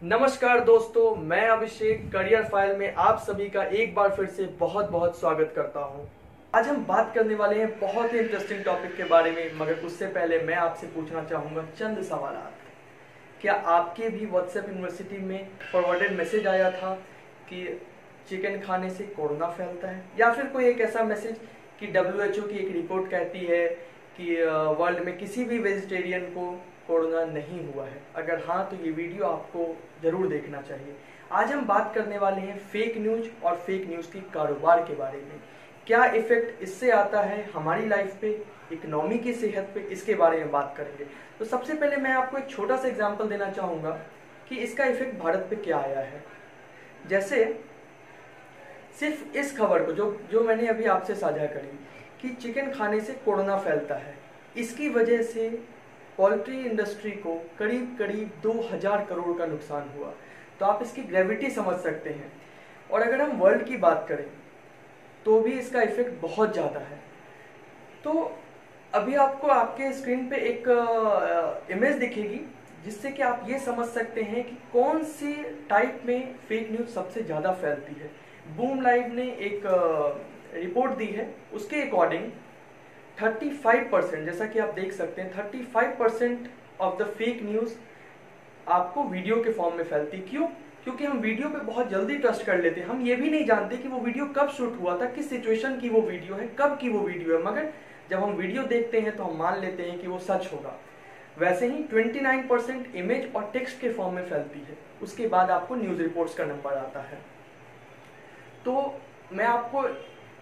नमस्कार दोस्तों, मैं अभिषेक करियर फाइल में आप सभी का एक बार फिर से बहुत बहुत स्वागत करता हूं। आज हम बात करने वाले हैं बहुत ही इंटरेस्टिंग टॉपिक के बारे में, मगर उससे पहले मैं आपसे पूछना चाहूँगा चंद सवाल। क्या आपके भी व्हाट्सएप यूनिवर्सिटी में फॉरवर्डेड मैसेज आया था कि चिकन खाने से कोरोना फैलता है, या फिर कोई एक ऐसा मैसेज कि WHO की एक रिपोर्ट कहती है कि वर्ल्ड में किसी भी वेजिटेरियन को कोरोना नहीं हुआ है? अगर हाँ, तो ये वीडियो आपको जरूर देखना चाहिए। आज हम बात करने वाले हैं फेक न्यूज और फेक न्यूज की कारोबार के बारे में। क्या इफेक्ट इससे आता है हमारी लाइफ पे, इकोनॉमी की सेहत पे, इसके बारे में बात करेंगे। तो सबसे पहले मैं आपको एक छोटा सा एग्जांपल देना चाहूँगा कि इसका इफेक्ट भारत पे क्या आया है। जैसे सिर्फ इस खबर को जो मैंने अभी आपसे साझा करी कि चिकन खाने से कोरोना फैलता है, इसकी वजह से पोल्ट्री इंडस्ट्री को करीब करीब 2000 करोड़ का नुकसान हुआ। तो आप इसकी ग्रेविटी समझ सकते हैं। और अगर हम वर्ल्ड की बात करें तो भी इसका इफेक्ट बहुत ज़्यादा है। तो अभी आपको आपके स्क्रीन पे एक इमेज दिखेगी, जिससे कि आप ये समझ सकते हैं कि कौन सी टाइप में फेक न्यूज़ सबसे ज़्यादा फैलती है। बूम लाइव ने एक रिपोर्ट दी है, उसके अकॉर्डिंग 35%, जैसा कि आप देख सकते हैं, 35% ऑफ द फेक न्यूज़ आपको वीडियो के फॉर्म में फैलती। क्यों? क्योंकि हम वीडियो पे बहुत जल्दी ट्रस्ट कर लेते हैं। हम ये भी नहीं जानते कि वो वीडियो कब शूट हुआ था, किस सिचुएशन की वो वीडियो है, कब की वो वीडियो है, मगर जब हम वीडियो देखते हैं तो हम मान लेते हैं कि वो सच होगा। वैसे ही 29% इमेज और टेक्स्ट के फॉर्म में फैलती है। उसके बाद आपको न्यूज़ रिपोर्ट्स का नंबर आता है। तो मैं आपको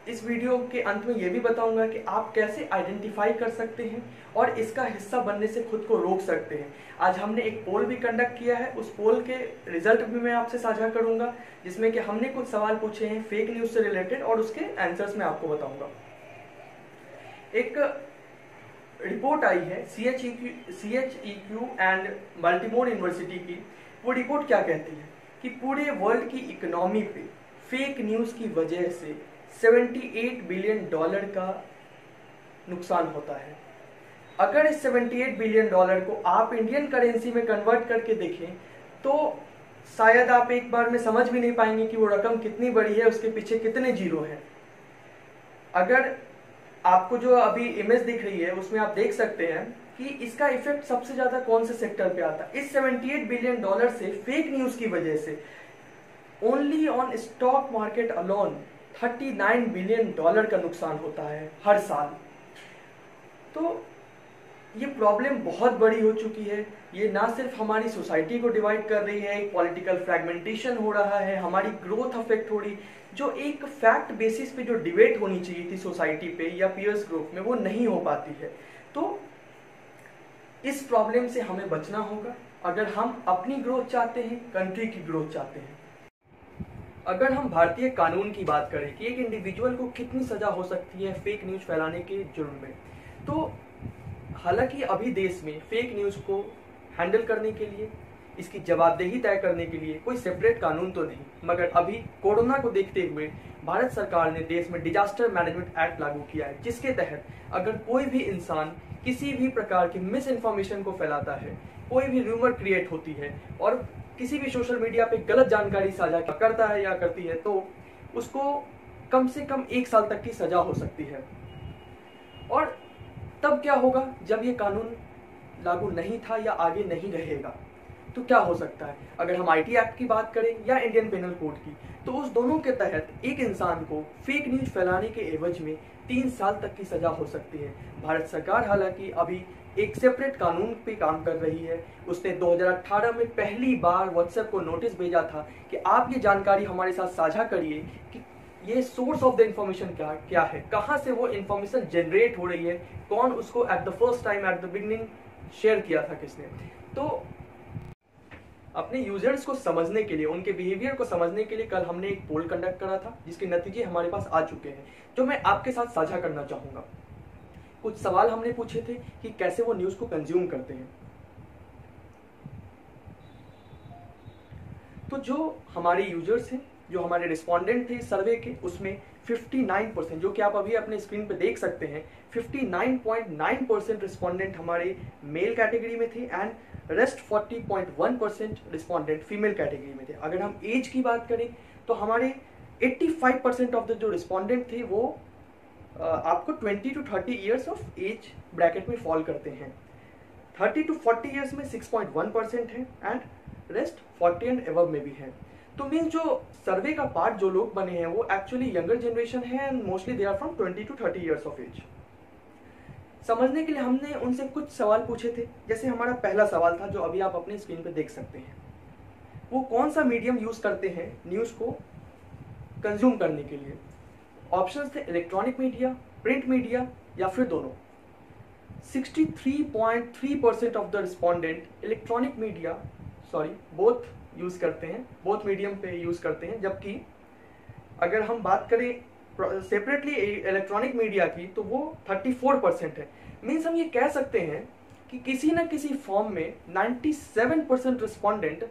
इस वीडियो के अंत में ये भी बताऊंगा कि आप कैसे आइडेंटिफाई कर सकते हैं और इसका हिस्सा बनने से खुद को रोक सकते हैं। आज हमने एक पोल भी कंडक्ट किया है, उस पोल के रिजल्ट भी मैं आपसे साझा करूंगा, जिसमें कि हमने कुछ सवाल पूछे हैं फेक न्यूज से रिलेटेड और उसके आंसर्स मैं आपको बताऊंगा। एक रिपोर्ट आई है CHEQ एंड बाल्टीमोर यूनिवर्सिटी की। वो रिपोर्ट क्या कहती है कि पूरे वर्ल्ड की इकोनॉमी पे फेक न्यूज की वजह से $78 बिलियन का नुकसान होता है। अगर इस $78 बिलियन को आप इंडियन करेंसी में कन्वर्ट करके देखें तो शायद आप एक बार में समझ भी नहीं पाएंगे कि वो रकम कितनी बड़ी है, उसके पीछे कितने जीरो हैं। अगर आपको जो अभी इमेज दिख रही है उसमें आप देख सकते हैं कि इसका इफेक्ट सबसे ज्यादा कौन से सेक्टर पे आता है। इस $78 बिलियन से फेक न्यूज की वजह से only on stock market alone $39 billion का नुकसान होता है हर साल। तो ये प्रॉब्लम बहुत बड़ी हो चुकी है। ये ना सिर्फ हमारी सोसाइटी को डिवाइड कर रही है, एक पॉलिटिकल फ्रैगमेंटेशन हो रहा है, हमारी ग्रोथ अफेक्ट हो रही, जो एक फैक्ट बेसिस पे जो डिबेट होनी चाहिए थी सोसाइटी पे या पीयर्स ग्रुप में, वो नहीं हो पाती है। तो इस प्रॉब्लम से हमें बचना होगा अगर हम अपनी ग्रोथ चाहते हैं, कंट्री की ग्रोथ चाहते हैं। अगर हम भारतीय कानून की बात करें कि एक इंडिविजुअल को कितनी सजा हो सकती है फेक न्यूज फैलाने के जुर्म में, तो हालांकि अभी देश में फेक न्यूज को हैंडल करने के लिए, इसकी जवाबदेही तय करने के लिए कोई सेपरेट कानून तो नहीं, मगर अभी कोरोना को देखते हुए भारत सरकार ने देश में डिजास्टर मैनेजमेंट एक्ट लागू किया है, जिसके तहत अगर कोई भी इंसान किसी भी प्रकार की मिस इन्फॉर्मेशन को फैलाता है, कोई भी रूमर क्रिएट होती है और किसी भी सोशल मीडिया पे गलत जानकारी साझा करता है या करती है, तो उसको कम से कम 1 साल तक की सजा हो सकती है। और तब क्या होगा जब ये कानून लागू नहीं था या आगे नहीं रहेगा, तो क्या हो सकता है? अगर हम IT एक्ट की बात करें या इंडियन पेनल कोड की, तो उस दोनों के तहत एक इंसान को फेक न्यूज फैलाने के एवज में 3 साल तक की सजा हो सकती है। भारत सरकार हालांकि अभी एक सेपरेट कानून पे काम कर रही है। उसने 2018 में पहली बार व्हाट्सएप को नोटिस भेजा था कि आप ये जानकारी हमारे साथ साझा करिए कि ये सोर्स ऑफ द इंफॉर्मेशन क्या है, कहाँ से वो इंफॉर्मेशन जनरेट हो रही है, कौन उसको at the first time at the beginning share किया था, किसने। तो अपने यूजर्स को समझने के लिए, उनके बिहेवियर को समझने के लिए कल हमने एक पोल कंडक्ट करा था, जिसके नतीजे हमारे पास आ चुके हैं, जो मैं आपके साथ साझा करना चाहूंगा। कुछ सवाल हमने पूछे थे कि कैसे वो न्यूज को कंज्यूम करते हैं। तो जो हमारे यूजर्स हैं, जो हमारे रिस्पोंडेंट थे सर्वे के, उसमें 59%, जो कि आप अभी अपने स्क्रीन पे देख सकते हैं, 59.9% रिस्पोंडेंट हमारे मेल कैटेगरी में थे and rest 40.1% respondent female category में थे। अगर हम एज की बात करें तो हमारे 85% ऑफ द जो रिस्पॉन्डेंट थे वो आपको 20 to 30 years of age bracket में फॉल करते हैं। 30 to 40 ईयर्स में 6.1% है एंड रेस्ट 40 एंड एबव में भी है। तो मीन्स जो सर्वे का पार्ट जो लोग बने हैं वो एक्चुअली यंगर जनरेशन है and mostly they are from 20 to 30 years of age. समझने के लिए हमने उनसे कुछ सवाल पूछे थे। जैसे हमारा पहला सवाल था जो अभी आप अपने स्क्रीन पे देख सकते हैं, वो कौन सा मीडियम यूज करते हैं न्यूज को कंज्यूम करने के लिए। ऑप्शंस थे इलेक्ट्रॉनिक मीडिया, प्रिंट मीडिया या फिर दोनों। 63.3% of the respondent electronic media both use करते हैं, बोथ मीडियम पे यूज करते हैं। जबकि अगर हम बात करें सेपरेटली इलेक्ट्रॉनिक मीडिया की तो वो 34% है। मीन्स हम ये कह सकते हैं कि किसी न किसी फॉर्म में 97% रिस्पॉन्डेंट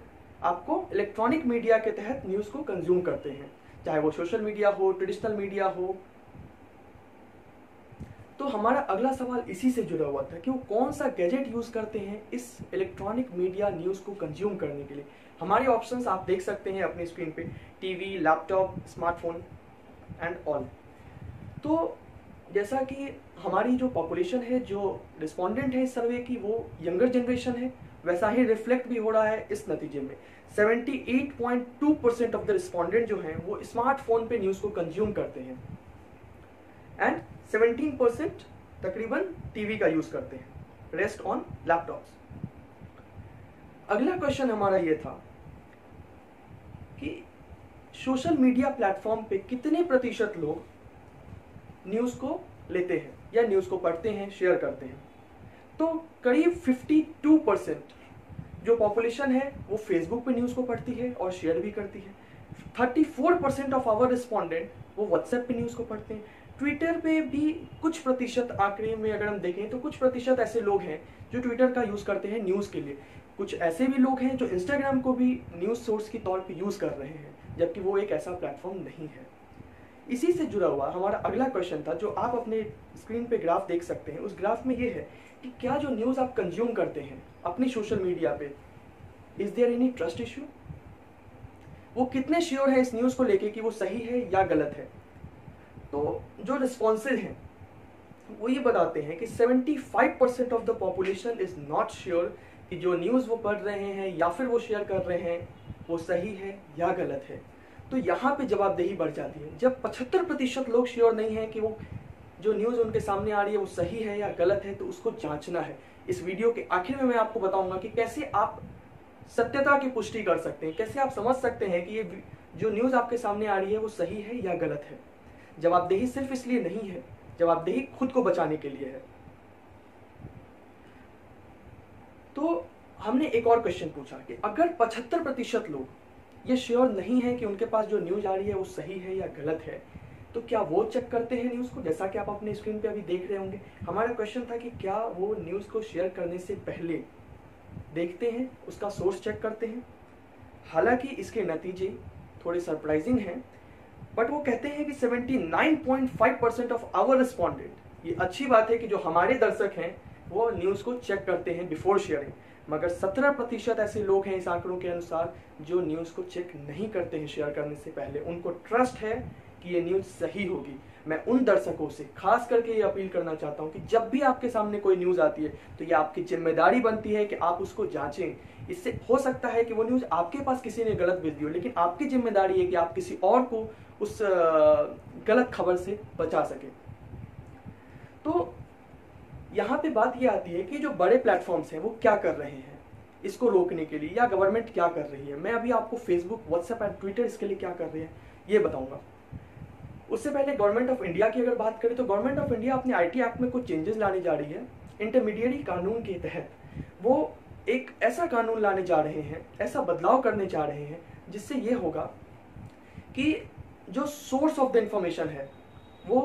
आपको इलेक्ट्रॉनिक मीडिया के तहत न्यूज को कंज्यूम करते हैं, चाहे वो सोशल मीडिया हो, ट्रेडिशनल मीडिया हो। तो हमारा अगला सवाल इसी से जुड़ा हुआ था कि वो कौन सा गैजेट यूज करते हैं इस इलेक्ट्रॉनिक मीडिया न्यूज को कंज्यूम करने के लिए। हमारे ऑप्शंस आप देख सकते हैं अपनी स्क्रीन पे, TV, laptop, smartphone and all. तो जैसा कि हमारी जो पॉपुलेशन है, जो रिस्पॉन्डेंट है इस सर्वे की, वो यंगर जनरेशन है, वैसा ही रिफ्लेक्ट भी हो रहा है इस नतीजे में। 78.2% ऑफ द रिस्पॉन्डेंट जो हैं वो स्मार्टफोन पे न्यूज को कंज्यूम करते हैं एंड 17% तकरीबन टीवी का यूज करते हैं, रेस्ट ऑन लैपटॉप्स। अगला क्वेश्चन हमारा ये था कि सोशल मीडिया प्लेटफॉर्म पे कितने प्रतिशत लोग न्यूज को लेते हैं या न्यूज को पढ़ते हैं, शेयर करते हैं। तो करीब 52% जो पॉपुलेशन है वो फेसबुक पे न्यूज को पढ़ती है और शेयर भी करती है। 34% ऑफ आवर रिस्पॉन्डेंट वो व्हाट्सएप पे न्यूज को पढ़ते हैं। ट्विटर पे भी कुछ प्रतिशत, आंकड़े में अगर हम देखें तो कुछ प्रतिशत ऐसे लोग हैं जो ट्विटर का यूज करते हैं न्यूज के लिए। कुछ ऐसे भी लोग हैं जो इंस्टाग्राम को भी न्यूज सोर्स के तौर पे यूज कर रहे हैं, जबकि वो एक ऐसा प्लेटफॉर्म नहीं है। इसी से जुड़ा हुआ हमारा अगला क्वेश्चन था जो आप अपने स्क्रीन पे ग्राफ देख सकते हैं। उस ग्राफ में ये है कि क्या जो न्यूज आप कंज्यूम करते हैं अपनी सोशल मीडिया पे, is there any trust issue. वो कितने श्योर है इस न्यूज को लेके कि वो सही है या गलत है। तो जो रिस्पॉन्सेज हैं वो ये बताते हैं कि 75% of the population is not sure कि जो न्यूज वो पढ़ रहे हैं या फिर वो शेयर कर रहे हैं वो सही है या गलत है। तो यहाँ पे जवाबदेही बढ़ जाती है। जब 75% लोग श्योर नहीं है कि वो जो न्यूज उनके सामने आ रही है वो सही है या गलत है, तो उसको जांचना है। इस वीडियो के आखिर में मैं आपको बताऊंगा कि कैसे आप सत्यता की पुष्टि कर सकते हैं, कैसे आप समझ सकते हैं कि ये जो न्यूज आपके सामने आ रही है वो सही है या गलत है। जवाबदेही सिर्फ इसलिए नहीं है, जवाबदेही खुद को बचाने के लिए है। तो हमने एक और क्वेश्चन पूछा कि अगर 75% लोग ये श्योर नहीं है कि उनके पास जो न्यूज आ रही है वो सही है या गलत है, तो क्या वो चेक करते हैं न्यूज को। जैसा कि आप अपने स्क्रीन पे अभी देख रहे होंगे, हमारा क्वेश्चन था कि क्या वो न्यूज को शेयर करने से पहले देखते हैं, उसका सोर्स चेक करते हैं। हालांकि इसके नतीजे थोड़े सरप्राइजिंग हैं, बट वो कहते हैं कि 79.5% ऑफ आवर रिस्पॉन्डेंट, ये अच्छी बात है कि जो हमारे दर्शक हैं वो न्यूज को चेक करते हैं बिफोर शेयरिंग, मगर 17% ऐसे लोग हैं इस आंकड़ों के अनुसार जो न्यूज को चेक नहीं करते हैं शेयर करने से पहले। उनको ट्रस्ट है कि ये न्यूज सही होगी। मैं उन दर्शकों से खास करके ये अपील करना चाहता हूँ कि जब भी आपके सामने कोई न्यूज आती है तो ये आपकी जिम्मेदारी बनती है कि आप उसको जांचें। इससे हो सकता है कि वो न्यूज आपके पास किसी ने गलत भेज दी हो, लेकिन आपकी जिम्मेदारी है कि आप किसी और को उस गलत खबर से बचा सके। तो यहाँ पे बात ये आती है कि जो बड़े प्लेटफॉर्म्स हैं वो क्या कर रहे हैं इसको रोकने के लिए, या गवर्नमेंट क्या कर रही है। मैं अभी आपको फेसबुक, व्हाट्सएप एंड ट्विटर इसके लिए क्या कर रहे हैं ये बताऊंगा। उससे पहले गवर्नमेंट ऑफ इंडिया की अगर बात करें तो गवर्नमेंट ऑफ इंडिया अपने आईटी एक्ट में कुछ चेंजेस लाने जा रही है। इंटरमीडिएट कानून के तहत वो एक ऐसा कानून लाने जा रहे हैं, ऐसा बदलाव करने जा रहे हैं जिससे ये होगा कि जो सोर्स ऑफ द इंफॉर्मेशन है वो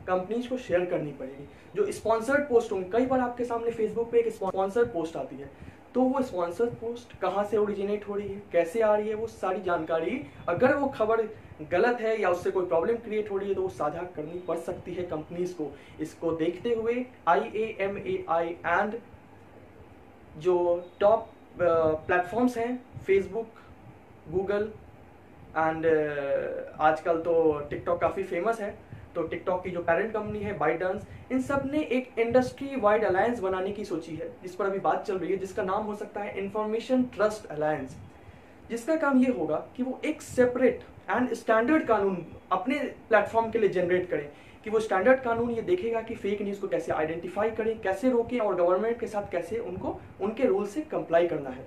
कंपनीज को शेयर करनी पड़ेगी। जो स्पॉन्सर्ड पोस्ट होंगे, कई बार आपके सामने फेसबुक पे एक स्पॉन्सर्ड पोस्ट आती है, तो वो स्पॉन्सर्ड पोस्ट कहाँ से ओरिजिनेट हो रही है, कैसे आ रही है, वो सारी जानकारी, अगर वो खबर गलत है या उससे कोई प्रॉब्लम क्रिएट हो रही है तो वो साझा करनी पड़ सकती है कंपनीज को। इसको देखते हुए IAMAI एंड जो टॉप प्लेटफॉर्म्स हैं, फेसबुक, गूगल एंड आजकल तो टिकटॉक काफ़ी फेमस है, तो टिकटॉक की जो पेरेंट कंपनी है बाइडांस, इन सब ने एक इंडस्ट्री वाइड अलायंस बनाने की सोची है, जिस पर अभी बात चल रही है, जिसका नाम हो सकता है इंफॉर्मेशन ट्रस्ट अलायंस। जिसका काम ये होगा कि वो एक सेपरेट एंड स्टैंडर्ड कानून अपने प्लेटफॉर्म के लिए जनरेट करें, कि वो स्टैंडर्ड कानून ये देखेगा कि फेक न्यूज़ को कैसे आइडेंटिफाई करें, कैसे रोकें और गवर्नमेंट के साथ कैसे उनको उनके रूल से कंप्लाई करना है।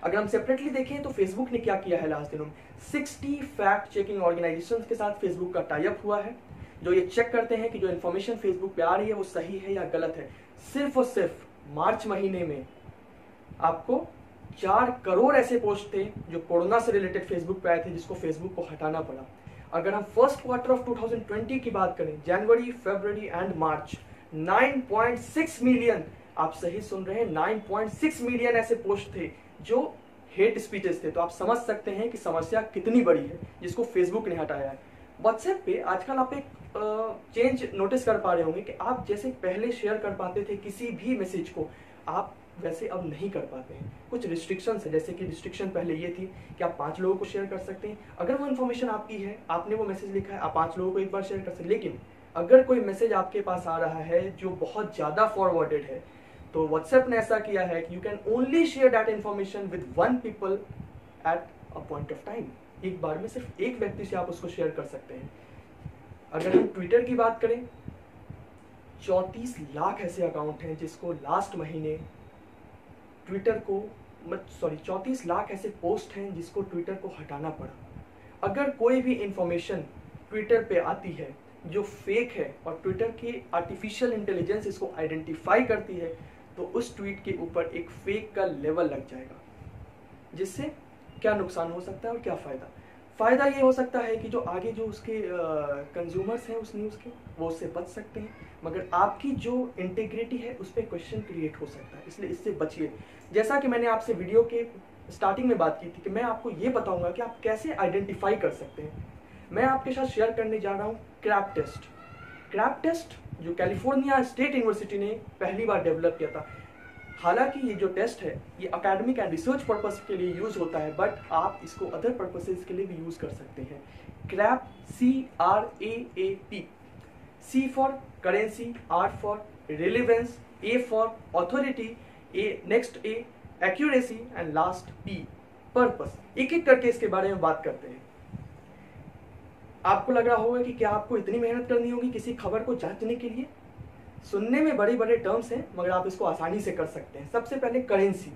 अगर हम सेपरेटली देखें तो फेसबुक ने क्या किया है लास्ट दिनों में, 60 फैक्ट चेकिंग ऑर्गेनाइजेशंस के साथ फेसबुक का टाई अप हुआ है, जो ये चेक करते हैं कि जो इन्फॉर्मेशन फेसबुक पे आ रही है वो सही है या गलत है। सिर्फ और सिर्फ मार्च महीने में आपको 4 करोड़ ऐसे पोस्ट थे जो कोरोना से रिलेटेड फेसबुक पे आए थे, जिसको फेसबुक को हटाना पड़ा। अगर हम फर्स्ट क्वार्टर ऑफ 2020 की बात करें, जनवरी, फरवरी एंड मार्च, 9.6 मिलियन, आप सही सुन रहे हैं, 9.6 मिलियन ऐसे पोस्ट थे जो हेट स्पीचेस थे। तो आप समझ सकते हैं कि समस्या कितनी बड़ी है, जिसको फेसबुक ने हटाया है। व्हाट्सएप पे आजकल आप एक चेंज नोटिस कर पा रहे होंगे कि आप जैसे पहले शेयर कर पाते थे किसी भी मैसेज को, आप वैसे अब नहीं कर पाते हैं। कुछ रिस्ट्रिक्शंस है, जैसे कि रिस्ट्रिक्शन पहले ये थी कि आप 5 लोगों को शेयर कर सकते हैं। अगर वो इन्फॉर्मेशन आपकी है, आपने वो मैसेज लिखा है, आप 5 लोगों को एक बार शेयर कर सकते हैं। लेकिन अगर कोई मैसेज आपके पास आ रहा है जो बहुत ज़्यादा फॉरवर्डेड है, तो व्हाट्सएप ने ऐसा किया है कि you can only share that information with 1 people at a point of time. एक बार में सिर्फ एक व्यक्ति से आप उसको शेयर कर सकते हैं। अगर हम ट्विटर की बात करें, 34 लाख ऐसे अकाउंट हैं जिसको लास्ट महीने ट्विटर को 34 लाख ऐसे पोस्ट हैं जिसको ट्विटर को हटाना पड़ा। अगर कोई भी इंफॉर्मेशन ट्विटर पे आती है जो फेक है और ट्विटर की आर्टिफिशियल इंटेलिजेंस इसको आइडेंटिफाई करती है, तो उस ट्वीट के ऊपर एक फेक का लेवल लग जाएगा। जिससे क्या नुकसान हो सकता है और क्या फ़ायदा? फ़ायदा ये हो सकता है कि जो आगे जो उसके कंज्यूमर्स हैं उस न्यूज़ के, वो उससे बच सकते हैं, मगर आपकी जो इंटीग्रिटी है उस पर क्वेश्चन क्रिएट हो सकता है, इसलिए इससे बचिए। जैसा कि मैंने आपसे वीडियो के स्टार्टिंग में बात की थी कि मैं आपको ये बताऊंगा कि आप कैसे आइडेंटिफाई कर सकते हैं। मैं आपके साथ शेयर करने जा रहा हूँ क्रैप टेस्ट। क्रैप टेस्ट जो कैलिफोर्निया स्टेट यूनिवर्सिटी ने पहली बार डेवलप किया था। हालांकि ये जो टेस्ट है ये अकेडमिक एंड रिसर्च पर्पस के लिए यूज होता है, बट आप इसको अदर पर्पसेस के लिए भी यूज कर सकते हैं। Crap, CRAAP, C for currency, R for relevance, A for authority, next A accuracy and last P purpose. एक एक करके इसके बारे में बात करते हैं। आपको लग रहा होगा कि क्या आपको इतनी मेहनत करनी होगी किसी खबर को जांचने के लिए? सुनने में बड़े बड़े टर्म्स हैं, मगर आप इसको आसानी से कर सकते हैं। सबसे पहले करेंसी।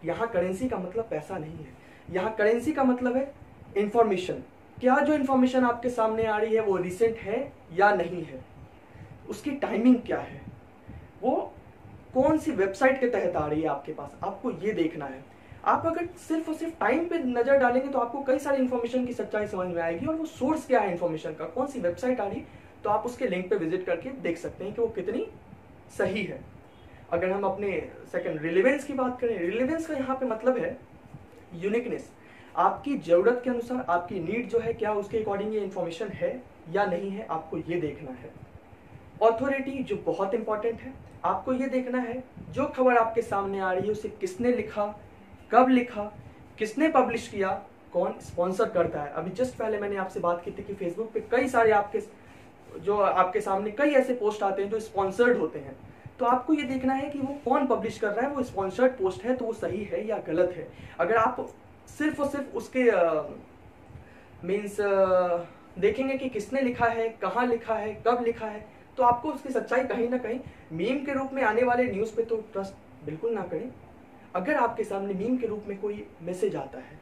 यहाँ करेंसी का मतलब पैसा नहीं है, यहाँ करेंसी का मतलब है इंफॉर्मेशन। क्या जो इंफॉर्मेशन आपके सामने आ रही है वो रिसेंट है या नहीं है, उसकी टाइमिंग क्या है, वो कौन सी वेबसाइट के तहत आ रही है आपके पास, आपको ये देखना है। आप अगर सिर्फ और सिर्फ टाइम पे नजर डालेंगे तो आपको कई सारी इंफॉर्मेशन की सच्चाई समझ में आएगी, और वो सोर्स क्या है इंफॉर्मेशन का, कौन सी वेबसाइट आ रही है, तो आप उसके लिंक पे विजिट करके देख सकते हैं कि वो कितनी सही है। अगर हम अपने सेकंड रिलेवेंस की बात करें, रिलेवेंस का यहाँ पे मतलब है यूनिकनेस। आपकी जरूरत के अनुसार आपकी नीड जो है, क्या उसके अकॉर्डिंग ये इंफॉर्मेशन है या नहीं है, आपको ये देखना है। ऑथोरिटी जो बहुत इंपॉर्टेंट है, आपको ये देखना है जो खबर आपके सामने आ रही है उसे किसने लिखा, कब लिखा, किसने पब्लिश किया, कौन स्पॉन्सर करता है। अभी जस्ट पहले मैंने आपसे बात की थी कि फेसबुक पे कई सारे आपके सामने कई ऐसे पोस्ट आते हैं जो स्पॉन्सर्ड होते हैं, तो आपको ये देखना है कि वो कौन पब्लिश कर रहा है, वो स्पॉन्सर्ड पोस्ट है तो वो सही है या गलत है। अगर आप सिर्फ और सिर्फ उसके मीन्स देखेंगे कि किसने लिखा है, कहाँ लिखा है, कब लिखा है, तो आपको उसकी सच्चाई कहीं ना कहीं मीम के रूप में आने वाले न्यूज़ पे तो ट्रस्ट बिल्कुल ना करें। अगर आपके सामने मीम के रूप में कोई मैसेज आता है,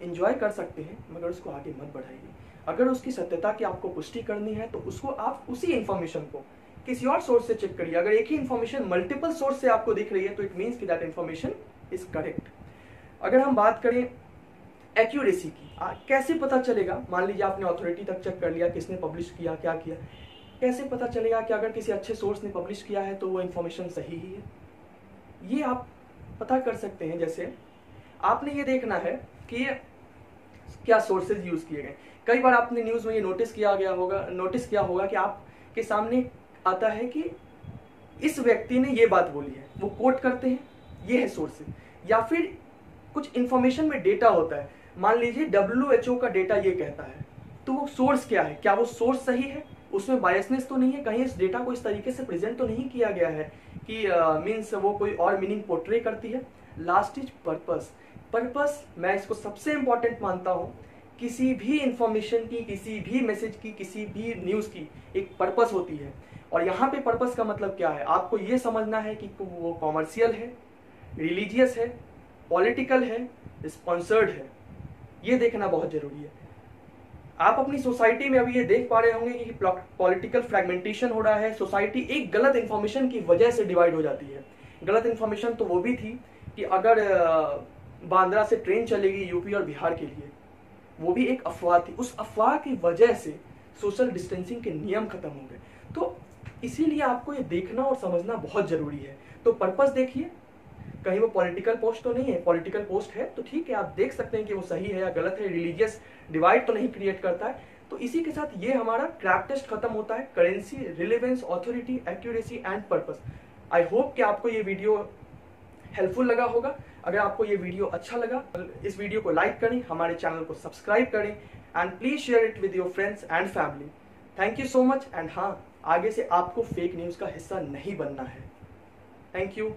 एंजॉय कर सकते हैं, मगर उसको आगे मत बढ़ाइए। अगर उसकी सत्यता की आपको पुष्टि करनी है तो उसको आप उसी इंफॉर्मेशन को किसी और सोर्स से चेक करिए। अगर एक ही इंफॉर्मेशन मल्टीपल सोर्स से आपको दिख रही है तो इट मीन्स कि दैट इंफॉर्मेशन इज करेक्ट। अगर हम बात करें एक्यूरेसी की, कैसे पता चलेगा, मान लीजिए आपने अथॉरिटी तक चेक कर लिया, किसने पब्लिश किया, क्या किया, कैसे पता चलेगा कि अगर किसी अच्छे सोर्स ने पब्लिश किया है तो वो इंफॉर्मेशन सही ही है? ये आप पता कर सकते हैं। जैसे आपने ये देखना है कि क्या सोर्सेज यूज किए गए। कई बार आपने न्यूज में ये नोटिस किया होगा कि आपके सामने आता है कि इस व्यक्ति ने ये बात बोली है, वो कोट करते हैं, ये है सोर्स। या फिर कुछ इंफॉर्मेशन में डेटा होता है, मान लीजिए WHO का डेटा ये कहता है, तो वो सोर्स क्या है, क्या वो सोर्स सही है, उसमें बायसनेस तो नहीं है, कहीं इस डेटा को इस तरीके से प्रेजेंट तो नहीं किया गया है कि मीन्स वो कोई और मीनिंग पोर्ट्रे करती है। Last is purpose. पर्पस मैं इसको सबसे इंपॉर्टेंट मानता हूँ। किसी भी इंफॉर्मेशन की, किसी भी मैसेज की, किसी भी न्यूज़ की एक पर्पस होती है। और यहाँ पे पर्पस का मतलब क्या है, आपको ये समझना है कि वो कॉमर्शियल है, रिलीजियस है, पॉलिटिकल है, स्पॉन्सर्ड है, ये देखना बहुत जरूरी है। आप अपनी सोसाइटी में अभी ये देख पा रहे होंगे कि पॉलिटिकल फ्रैगमेंटेशन हो रहा है। सोसाइटी एक गलत इंफॉर्मेशन की वजह से डिवाइड हो जाती है। गलत इंफॉर्मेशन तो वो भी थी कि अगर बांद्रा से ट्रेन चलेगी यूपी और बिहार के लिए, वो भी एक अफवाह थी। उस अफवाह की वजह से सोशल डिस्टेंसिंग के नियम खत्म हो गए। तो इसीलिए आपको ये देखना और समझना बहुत जरूरी है। तो पर्पस देखिए, कहीं वो पॉलिटिकल पोस्ट तो नहीं है, पॉलिटिकल पोस्ट है तो ठीक है, आप देख सकते हैं कि वो सही है या गलत है, रिलीजियस डिवाइड तो नहीं क्रिएट करता है। तो इसी के साथ ये हमारा क्रैप टेस्ट खत्म होता है, currency, relevance, authority, accuracy and purpose. I hope कि आपको ये वीडियो हेल्पफुल लगा होगा। अगर आपको ये वीडियो अच्छा लगा, इस वीडियो को लाइक करें, हमारे चैनल को सब्सक्राइब करें and please share it with your friends and family. Thank you so much. And हाँ, आगे से आपको फेक न्यूज़ का हिस्सा नहीं बनना है। Thank you.